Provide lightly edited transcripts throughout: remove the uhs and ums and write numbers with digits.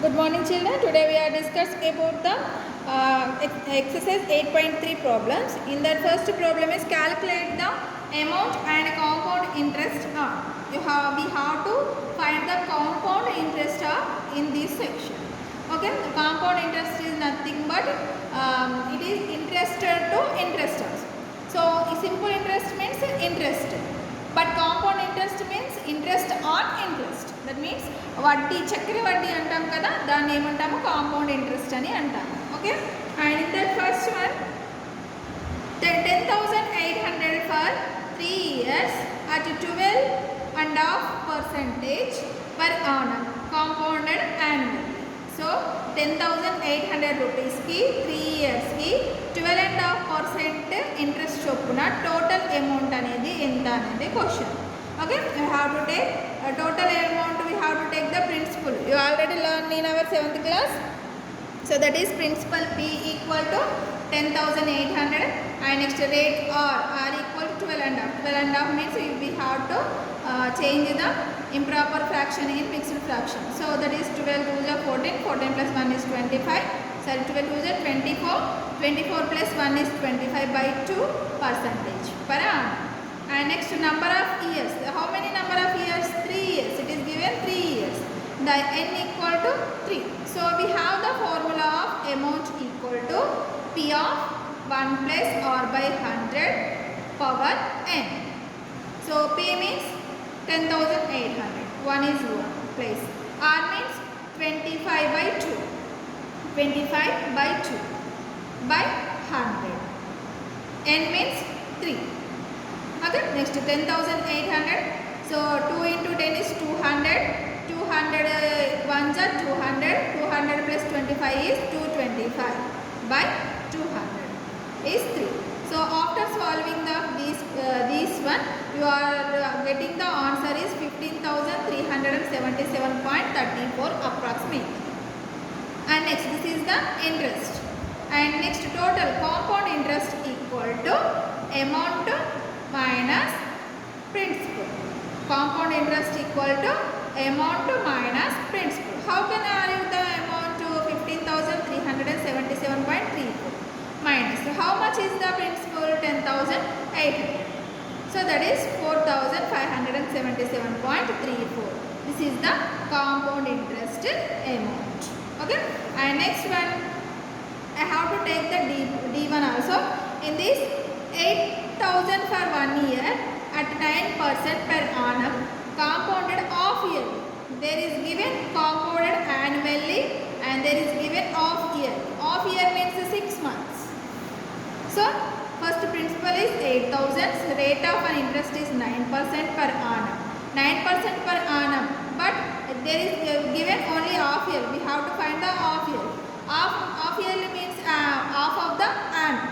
Good morning children. Today we are discussing about the exercise 8.3 problems. In that first problem is calculate the amount and compound interest. We have to find the compound interest in this section. Okay, the compound interest is nothing but it is interest to interest. So simple interest means interest, but compound interest means interest on interest. That means వడ్డీ చక్కెర వడ్డీ అంటాం కదా, దాన్ని ఏమంటాము compound interest అని అంటాము. Okay, and in that first one 10,800 for 3 years at 12.5% per annum compounded annually. So 10,800 రూపీస్కి 3 yearsకి 12.5% ఇంట్రెస్ట్ చొప్పున టోటల్ అమౌంట్ అనేది ఎంత అనేది question. Okay, we have to take total amount. We have to take the principal. You already learned in our 7th class. So that is principal P equal to 10,800 and next rate R equal to 12.5. 12.5 means we have to change the improper fraction in mixed fraction. So that is 12 to the 14. 14 plus 1 is 25. Sorry, 12 to the 24. 24 plus 1 is 25/2% per annum. And next number of years. How many number of years? 3 years. It is given 3 years. The n equal to 3. So we have the formula of amount equal to P of 1 plus R by 100 power n. So P means 10,800. 1 is 1 place. R means 25/2. 25/2 by 100. N means 3. Okay, next 10,800. So 2 into 10 is 200. 200 ones are 200. 200 plus 25 is 225 by 200 is 3. So after solving this one, you are getting the answer is 15,377.34 approximately. And next this is the interest. And next total compound interest equal to amount minus principal. Compound interest equal to amount minus principal. How can I arrive the amount to 15,377.34 minus? So how much is the principal? 10,800. So that is 4,577.34. This is the compound interest amount. Okay. And next one, I have to take the D1 also. In this 8,000 for 1 year at 9% per annum compounded off yearly. There is given compounded annually and there is given off year. Off year means 6 months. So first principal is 8,000. So rate of an interest is 9% per annum. 9% per annum. But there is given only off year. We have to find the off year. Off yearly means half of the annum.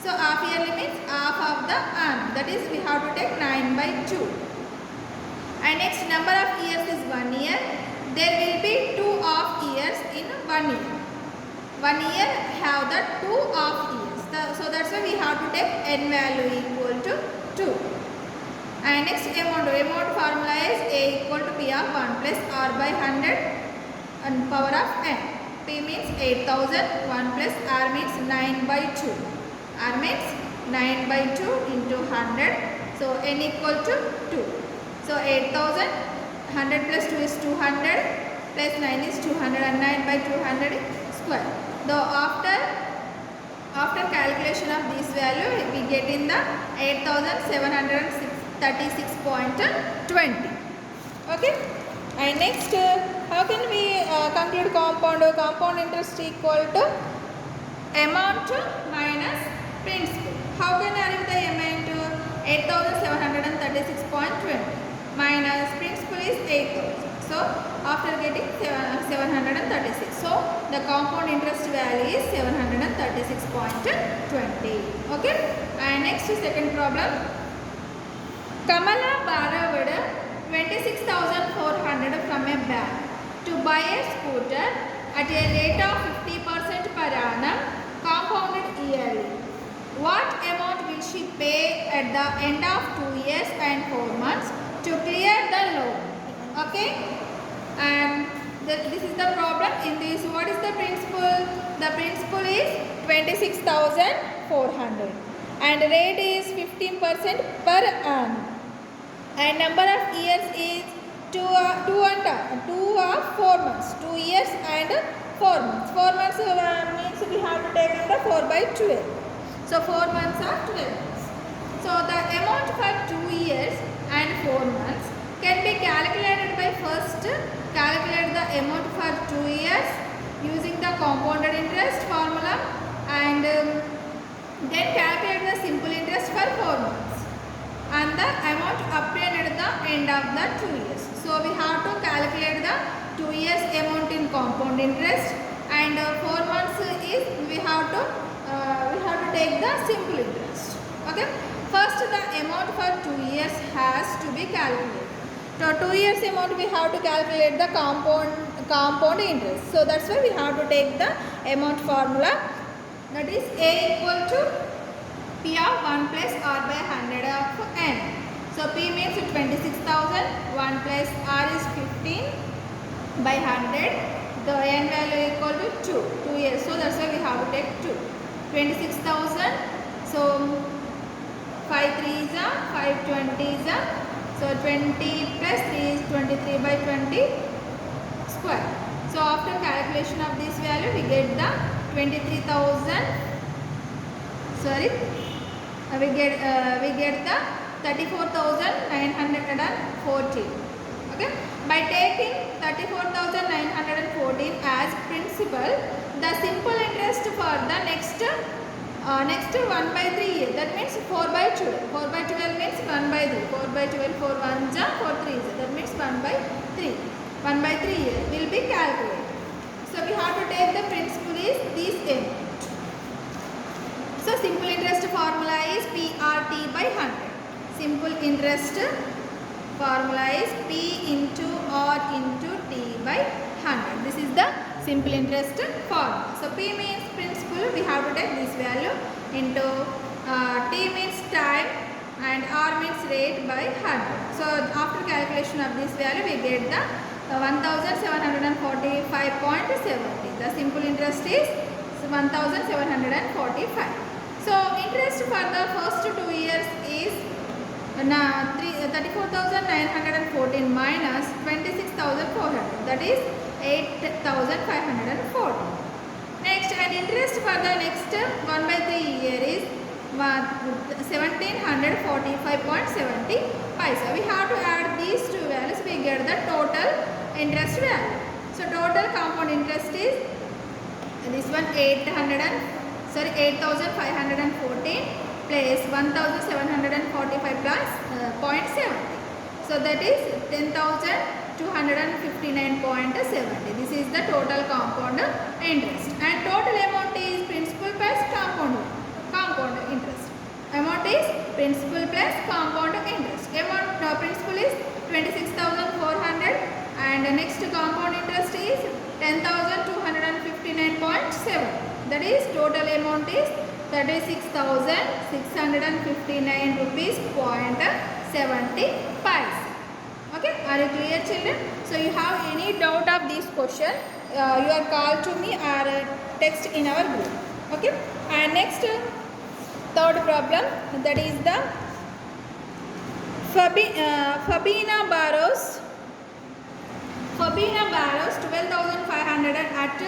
So half yearly means half of the annum. That is we have to take 9/2. And next number of years is 1 year. There will be 2 off years in 1 year. 1 year have the 2 off years. So that's why we have to take n value equal to 2. And next amount formula is A equal to P of 1 plus R by 100 and power of n. P means 8,000. 1 plus R means 9/2. R means 9/2 into 100. So n equal to 2. So 8,000. 100 plus 2 is 200. Plus 9 is 200 and 9/200 square. Though after calculation of this value, we get in the 8,736.20. Okay. And next, how can we conclude compound interest equal to amount minus principal? How can I arrive the amount to 8,736.20 minus principal is 8,000. So after getting 736, so the compound interest value is 736.20. Okay. And next second problem. Kamala borrowed 26,400 from a bank to buy a scooter at a rate of 50% per annum compounded yearly. What amount will she pay at the end of 2 years and 4 months to clear the loan? Okay, and This is the problem. In this, what is the principal? The principal is 26,400 and rate is 15% per annum and number of years is 2 of 4 months. 2 years and 4 months. 4 months means we have to take under 4 by 12. So 4 months are 12 months. So the amount for 2 years and 4 months can be calculated by first calculate the amount for 2 years using the compounded interest formula and then calculate the simple interest for 4 months and the amount obtained at the end of the 2 years. So we have to calculate the 2 years amount in compound interest and 4 months is we have to take the simple interest. Okay. First the amount for 2 years has to be calculated. So 2 years amount we have to calculate the compound interest. So that's why we have to take the amount formula, that is A equal to P of 1 plus R by 100 of N. So P means 26,000, 1 plus R is 15 by 100. The N value equal to 2 years. So that's why we have to take 2. 26,000. So 5 3s are 5 20s are. So 20 plus 3 is 23 by 20 square. So after calculation of this value we get the 23,000. Sorry, we get the 34,914. Okay. By taking 34,914 as principal, the simple interest for the next 1 by 3 year, that means 4 by 12. 4 by 12 means 1 by 3. 4 by 12, 4 1s are 4 3s. That means 1 by 3. 1 by 3 year will be calculated. So we have to take the principal is this amount. So simple interest formula is PRT by 100. Simple interest formula is P into R into T by 100. This is the simple interest formula. So P means principal, we have to take this value into T means time and R means rate by 100. So after calculation of this value we get the 1745.70. The simple interest is 1745. So interest for the first 2 years is 34,914 minus 26,400, that is 8,540. Next, and interest for the next 1 by 3 year is 1745.70 paisa. We have to add these two values, we get the total interest value. So total compound interest is this one 8,514 plus 1,745 plus 0.70. So that is 10,259.70. This is the total compound interest. And total amount is principal plus compound interest. Amount is principal plus compound interest. Amount principal is 26,400 and next compound interest is 10,259.7. That is total amount is 36,659 rupees 0.70 paisa. Okay, are you clear children? So you have any doubt of this question, you are called to me or text in our group. Okay, and next third problem, that is the Fabina borrows 12,500 at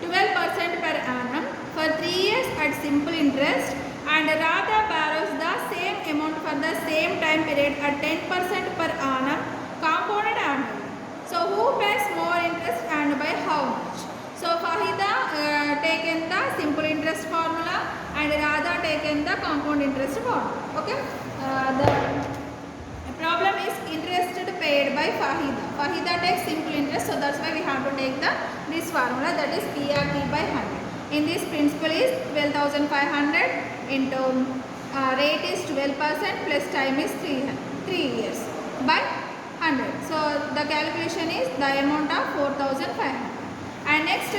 12% per annum for 3 years at simple interest, and Radha borrows the same amount for the same time period at 10% per annum compounded annually. So who pays more interest and by how much? So Fahida taken the simple interest formula and Radha taken the compound interest formula. Okay, the problem is interest paid by Fahida. Fahida takes simple interest, so that's why we have to take this formula, that is PRT by 100. In this principal is 12,500 into rate is 12% plus time is 3 years by 100. So the calculation is the amount of 4,500. And next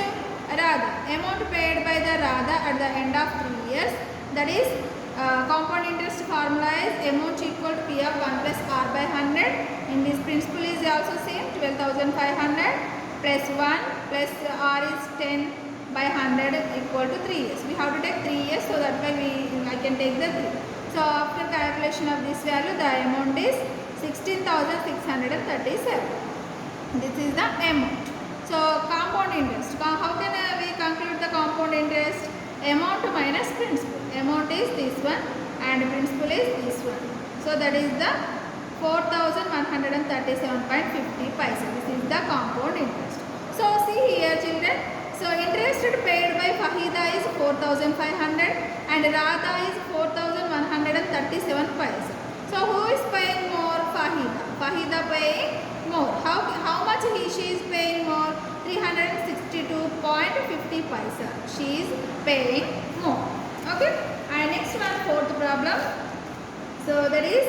Radha, amount paid by the Radha at the end of 3 years, that is compound interest formula is amount equal to P of 1 plus R by 100. In this principal is also same 12,500 plus 1 plus r is 10 by 100 equal to 3 years. We have to take 3 years, so that way I can take the 3. So after calculation of this value, the amount is 16,637. This is the amount. So compound interest. How can we conclude the compound interest? Amount minus principal. Amount is this one and principal is this one. So that is the 4,137.50 paisa. This is the compound interest. So see here children. So interest paid by Fahida is 4,500 and Radha is 4,137 paisa. So who is paying more? Fahida. Fahida paying more. How much she is paying more? 362.50 paisa. She is paying more. Okay. And next one, fourth problem. So that is,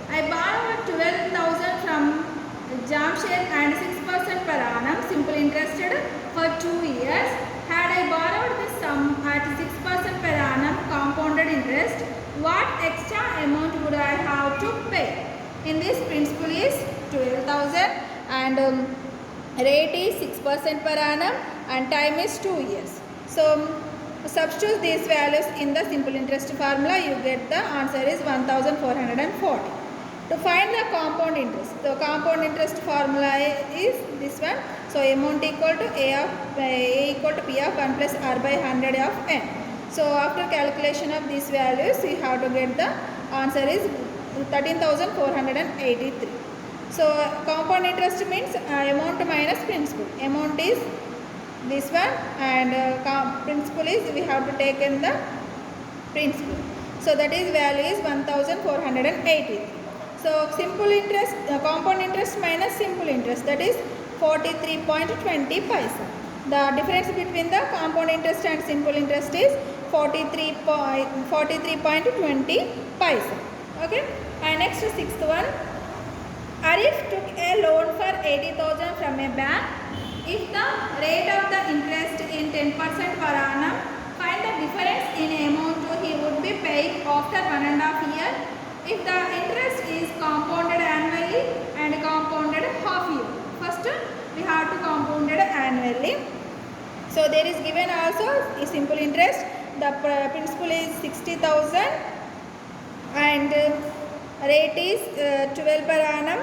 I borrowed 12,000 from Jamshed and 6% per annum simple interested for 2 years. Had I borrowed this sum at 6% per annum compounded interest, what extra amount would I have to pay? In this, principal is 12,000 and rate is 6% per annum and time is 2 years. So substitute these values in the simple interest formula. You get the answer is 1,440. To find the compound interest, the compound interest formula is this one. So amount equal to A equal to P of 1 plus R by 100 of N. So after calculation of these values, we have to get the answer is 13,483. So compound interest means amount minus principal. Amount is this one and principal is we have to take in the principal. So that is value is 1,480. So simple interest, compound interest minus simple interest, that is 43.20 paisa. The difference between the compound interest and simple interest is 43.20 paisa. Okay. And next sixth one. Arif took a loan for 80,000 from a bank. If the rate of the interest in 10% per annum, find the difference in amount he would be paying after 1.5 years. If the interest is compounded annually and compounded half year. First we have to compound it annually. So there is given also a simple interest. The principal is 60,000 and rate is 12 per annum,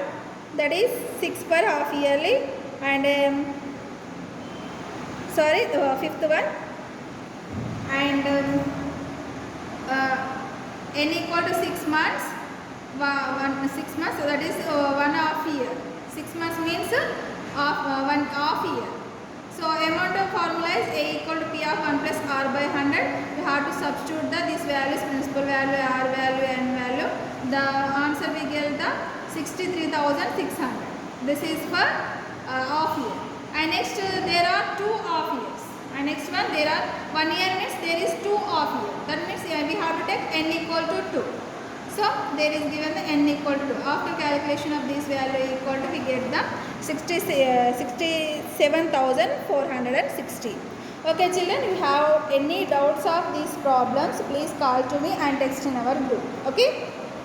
that is 6 per half yearly, and fifth one, and n equal to 6 months, 6 months, so that is 1 half year. 6 months means 1 half year. So amount of formula is A equal to P of 1 plus R by 100. We have to substitute these values, principal value, R value, N value. The answer we get the 63,600. This is for half year. And next there are 2 half years. And next one, there are 1 year means there is 2 half year. That means we have to take n equal to 2. So there is given the n equal to 2. After calculation of this value equal to, we get the 67,460. Okay children, if you have any doubts of these problems, please call to me and text in our group. Okay.